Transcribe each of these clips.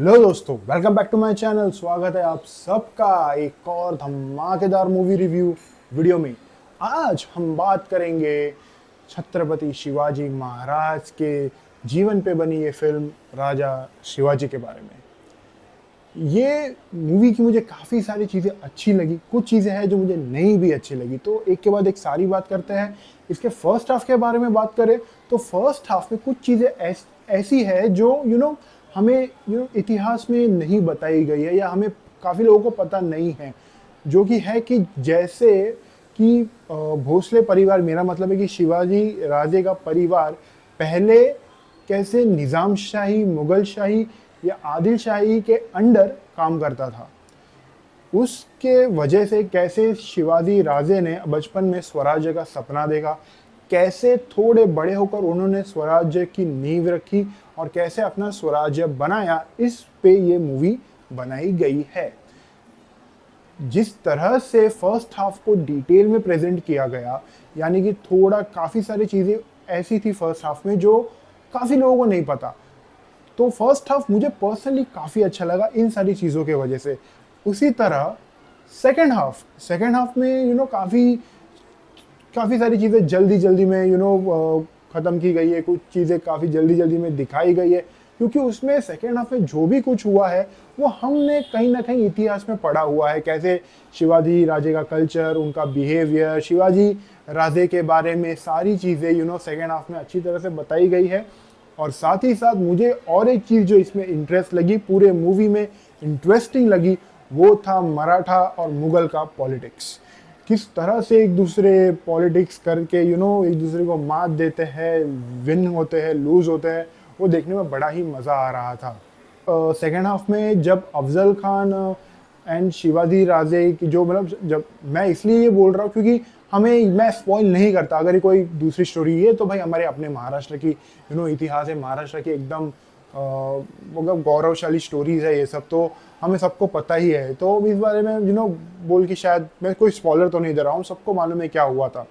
Hello दोस्तों, welcome back to my channel. स्वागत है आप सबका एक और धमाकेदार मूवी रिव्यू वीडियो में। आज हम बात करेंगे छत्रपति शिवाजी महाराज के जीवन पे बनी ये फिल्म राजा शिवाजी के बारे में। ये मूवी की मुझे काफ़ी सारी चीज़ें अच्छी लगी, कुछ चीज़ें हैं जो मुझे नहीं भी अच्छी लगी, तो एक के बाद एक सारी बात करते हैं। इसके फर्स्ट हाफ के बारे में बात करें तो फर्स्ट हाफ में कुछ चीज़ें ऐसी है जो हमें इतिहास में नहीं बताई गई है या हमें काफ़ी लोगों को पता नहीं है, जो कि है कि जैसे कि भोसले परिवार, मेरा मतलब है कि शिवाजी राजे का परिवार पहले कैसे निज़ाम शाही, मुगल शाही या आदिल शाही के अंडर काम करता था। उसके वजह से कैसे शिवाजी राजे ने बचपन में स्वराज्य का सपना देखा, कैसे थोड़े बड़े होकर उन्होंने स्वराज्य की नींव रखी और कैसे अपना स्वराज्य बनाया, इस पे ये मूवी बनाई गई है। जिस तरह से फर्स्ट हाफ को डिटेल में प्रेजेंट किया गया, यानी कि थोड़ा काफ़ी सारी चीज़ें ऐसी थी फर्स्ट हाफ में जो काफ़ी लोगों को नहीं पता, तो फर्स्ट हाफ मुझे पर्सनली काफ़ी अच्छा लगा इन सारी चीज़ों के वजह से। उसी तरह सेकेंड हाफ में काफ़ी काफ़ी सारी चीज़ें जल्दी जल्दी में ख़त्म की गई है, कुछ चीज़ें काफ़ी जल्दी जल्दी में दिखाई गई है, क्योंकि उसमें सेकेंड हाफ में जो भी कुछ हुआ है वो हमने कहीं ना कहीं इतिहास में पढ़ा हुआ है। कैसे शिवाजी राजे का कल्चर, उनका बिहेवियर, शिवाजी राजे के बारे में सारी चीज़ें सेकेंड हाफ में अच्छी तरह से बताई गई है। और साथ ही साथ मुझे और एक चीज़ जो इसमें इंटरेस्ट लगी, पूरे मूवी में इंटरेस्टिंग लगी, वो था मराठा और मुगल का पॉलिटिक्स। किस तरह से एक दूसरे पॉलिटिक्स करके एक दूसरे को मात देते हैं, विन होते हैं, लूज होते हैं, वो देखने में बड़ा ही मज़ा आ रहा था। सेकेंड हाफ में जब अफजल खान एंड शिवाजी राजे की जो जब मैं इसलिए ये बोल रहा हूँ क्योंकि मैं स्पॉइल नहीं करता। अगर ये कोई दूसरी स्टोरी है तो भाई हमारे अपने महाराष्ट्र की इतिहास है, महाराष्ट्र की एकदम मतलब गौरवशाली स्टोरीज है, ये सब तो हमें सबको पता ही है। तो इस बारे में बोल के शायद मैं कोई स्पॉइलर तो नहीं दे रहा हूँ, सबको मालूम है क्या हुआ था।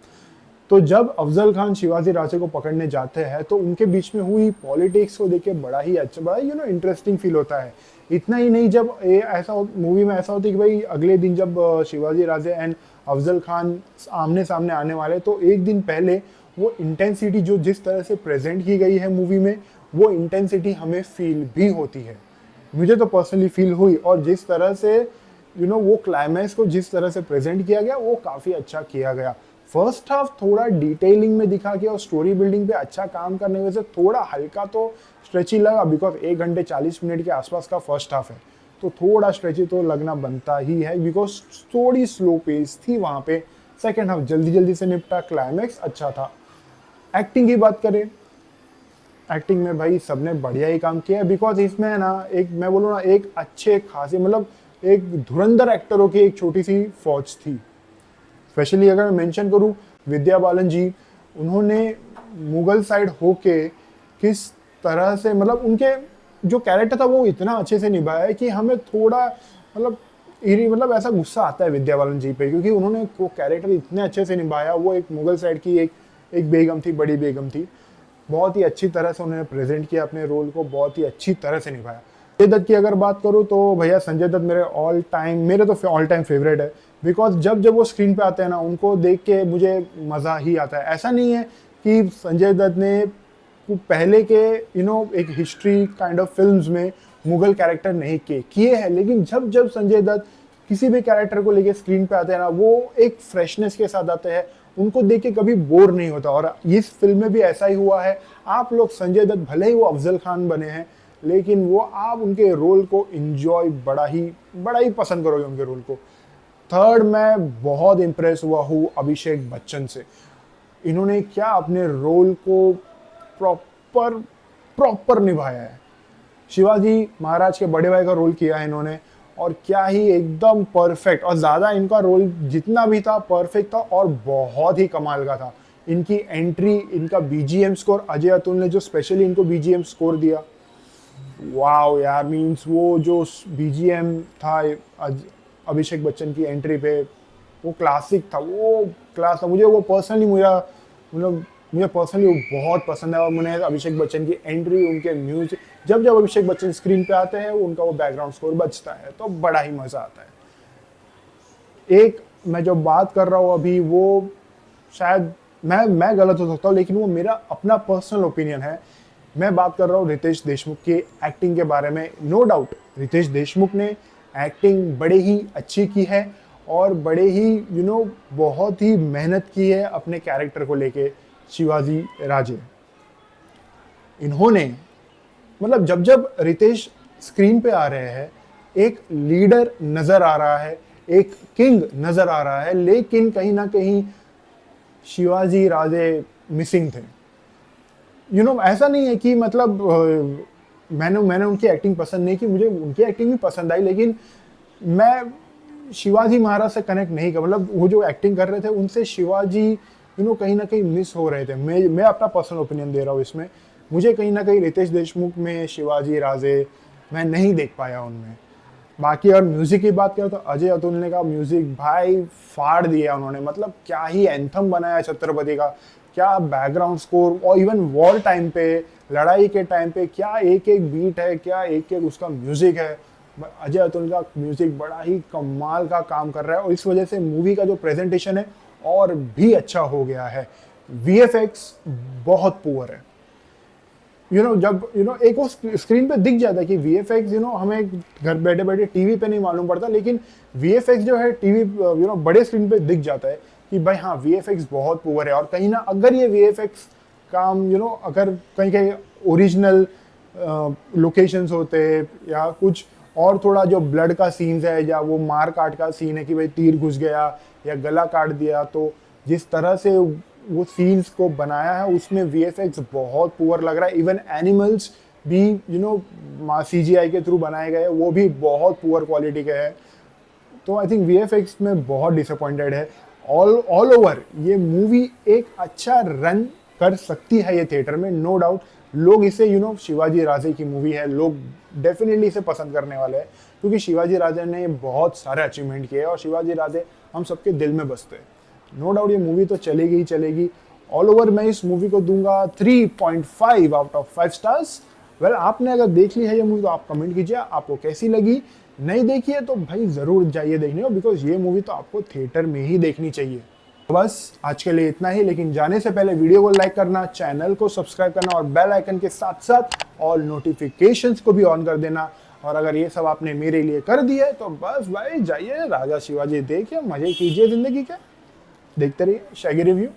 तो जब अफजल खान शिवाजी राजे को पकड़ने जाते हैं तो उनके बीच में हुई पॉलिटिक्स को देख के बड़ा ही अच्छा, बड़ा इंटरेस्टिंग फील होता है। इतना ही नहीं, जब ऐसा मूवी में ऐसा होता है कि भाई अगले दिन जब शिवाजी राजे एंड अफजल खान आमने सामने आने वाले, तो एक दिन पहले वो इंटेंसिटी जो जिस तरह से प्रेजेंट की गई है मूवी में, वो इंटेंसिटी हमें फील भी होती है। मुझे तो पर्सनली फील हुई, और जिस तरह से वो क्लाइमैक्स को जिस तरह से प्रेजेंट किया गया वो काफ़ी अच्छा किया गया। फर्स्ट हाफ थोड़ा डिटेलिंग में दिखा के और स्टोरी बिल्डिंग पे अच्छा काम करने की वजह से थोड़ा हल्का तो स्ट्रेची लगा, बिकॉज 1 घंटे 40 मिनट के आसपास का फर्स्ट हाफ है, तो थोड़ा स्ट्रेची तो लगना बनता ही है, बिकॉज थोड़ी स्लो पेस थी वहाँ पे। सेकेंड हाफ जल्दी जल्दी से निपटा, क्लाइमैक्स अच्छा था। एक्टिंग की बात करें, एक्टिंग में भाई सबने बढ़िया ही काम किया है, बिकॉज इसमें है ना, एक मैं बोलूँ ना, एक अच्छे खासे एक धुरंधर एक्टरों की एक छोटी सी फौज थी। स्पेशली अगर मैं मेंशन करूं, विद्या बालन जी, उन्होंने मुगल साइड होके किस तरह से उनके जो कैरेक्टर था वो इतना अच्छे से निभाया है कि हमें थोड़ा ऐसा गुस्सा आता है विद्या बालन जी पे, क्योंकि उन्होंने वो कैरेक्टर इतने अच्छे से निभाया। वो एक मुगल साइड की एक बेगम थी, बड़ी बेगम थी, बहुत ही अच्छी तरह से उन्होंने प्रेजेंट किया अपने रोल को, बहुत ही अच्छी तरह से निभाया। संजय दत्त की अगर बात करूँ तो भैया संजय दत्त मेरे तो ऑल टाइम फेवरेट है, बिकॉज जब जब वो स्क्रीन पे आते हैं ना, उनको देख के मुझे मज़ा ही आता है। ऐसा नहीं है कि संजय दत्त ने पहले के एक हिस्ट्री काइंड ऑफ फिल्म्स में मुगल कैरेक्टर नहीं किए हैं, लेकिन जब जब संजय दत्त किसी भी कैरेक्टर को लेके स्क्रीन पे आते हैं ना, वो एक फ्रेशनेस के साथ आते हैं, उनको देख के कभी बोर नहीं होता। और इस फिल्म में भी ऐसा ही हुआ है। आप लोग संजय दत्त भले ही वो अफजल खान बने हैं, लेकिन वो आप उनके रोल को इंजॉय बड़ा ही पसंद करोगे उनके रोल को। थर्ड, मैं बहुत इम्प्रेस हुआ हूँ अभिषेक बच्चन से। इन्होंने क्या अपने रोल को प्रॉपर प्रॉपर निभाया है। शिवाजी महाराज के बड़े भाई का रोल किया है इन्होंने, और क्या ही एकदम परफेक्ट, और ज़्यादा इनका रोल जितना भी था परफेक्ट था और बहुत ही कमाल का था। इनकी एंट्री, इनका बीजीएम स्कोर, अजय अतुल ने जो स्पेशली इनको बीजीएम स्कोर दिया, वाओ यार, मीन्स वो जो बीजीएम था अभिषेक बच्चन की एंट्री पे, वो क्लासिक था, वो क्लास था। मुझे वो पर्सनली मेरा मुझे पर्सनली वो बहुत पसंद है। और मुझे अभिषेक बच्चन की एंट्री, उनके म्यूजिक, जब जब अभिषेक बच्चन स्क्रीन पे आते हैं उनका वो बैकग्राउंड स्कोर बजता है तो बड़ा ही मज़ा आता है। एक मैं जो बात कर रहा हूँ अभी, वो शायद मैं गलत हो सकता हूँ, लेकिन वो मेरा अपना पर्सनल ओपिनियन है। मैं बात कर रहा हूँ रितेश देशमुख की एक्टिंग के बारे में। नो डाउट रितेश देशमुख ने एक्टिंग बड़े ही अच्छी की है और बड़े ही बहुत ही मेहनत की है अपने कैरेक्टर को लेके, शिवाजी राजे। इन्होंने मतलब जब जब रितेश स्क्रीन पे आ रहे हैं, एक लीडर नजर आ रहा है, एक किंग नजर आ रहा है, लेकिन कहीं ना कहीं शिवाजी राजे मिसिंग थे। ऐसा नहीं है कि मतलब मैंने उनकी एक्टिंग पसंद नहीं की, मुझे उनकी एक्टिंग भी पसंद आई, लेकिन मैं शिवाजी महाराज से कनेक्ट नहीं कर, मतलब वो जो एक्टिंग कर रहे थे उनसे शिवाजी कहीं ना कहीं मिस हो रहे थे। मैं अपना पर्सनल ओपिनियन दे रहा हूँ इसमें। मुझे कहीं ना कहीं रितेश देशमुख में शिवाजी राजे मैं नहीं देख पाया उनमें। बाकी अगर म्यूजिक की बात करें तो अजय अतुल ने का म्यूजिक भाई फाड़ दिया उन्होंने। मतलब क्या ही एंथम बनाया छत्रपति का, क्या बैकग्राउंड स्कोर, और इवन वॉर टाइम पे, लड़ाई के टाइम पे क्या एक एक बीट है, क्या एक एक उसका म्यूजिक है। अजय अतुल का म्यूजिक बड़ा ही कमाल का काम कर रहा है और इस वजह से मूवी का जो प्रेजेंटेशन है और भी अच्छा हो गया है। वीएफएक्स बहुत पुअर है। जब एक वो स्क्रीन पे दिख जाता है कि वीएफएक्स हमें घर बैठे बैठे टीवी पे नहीं मालूम पड़ता, लेकिन वीएफएक्स जो है टीवी बड़े स्क्रीन पे दिख जाता है कि भाई हाँ वीएफएक्स बहुत पुअर है। और कहीं ना अगर ये वीएफएक्स काम अगर कहीं कहीं ओरिजिनल लोकेशंस होते या कुछ और थोड़ा जो ब्लड का सीन्स है या वो मार काट का सीन है कि भाई तीर घुस गया या गला काट दिया, तो जिस तरह से वो सीन्स को बनाया है उसमें वीएफएक्स बहुत पुअर लग रहा है। इवन एनिमल्स भी सीजीआई के थ्रू बनाए गए, वो भी बहुत पुअर क्वालिटी के हैं। तो आई थिंक वीएफएक्स में बहुत डिसअपॉइंटेड है। ऑल ओवर ये मूवी एक अच्छा रन कर सकती है ये थिएटर में, नो डाउट। लोग इसे शिवाजी राजे की मूवी है, लोग डेफिनेटली इसे पसंद करने वाले हैं क्योंकि शिवाजी राजे ने बहुत सारे अचीवमेंट किए और शिवाजी राजे हम सबके दिल में बसते हैं। नो डाउट ये मूवी तो चलेगी ही चलेगी। ऑल ओवर मैं इस मूवी को दूंगा 3.5 आउट ऑफ 5 स्टार्स। वेल, आपने अगर देख ली है ये मूवी तो आप कमेंट कीजिए आपको कैसी लगी। नहीं देखी है तो भाई जरूर जाइए देखने को, बिकॉज ये मूवी तो आपको थिएटर में ही देखनी चाहिए। बस आज के लिए इतना ही, लेकिन जाने से पहले वीडियो को लाइक करना, चैनल को सब्सक्राइब करना और बेल आइकन के साथ साथ ऑल नोटिफिकेशंस को भी ऑन कर देना। और अगर ये सब आपने मेरे लिए कर दिया है तो बस भाई जाइए राजा शिवाजी देखिए, मजे कीजिए जिंदगी के। देखते रहिए शैगी रिव्यू।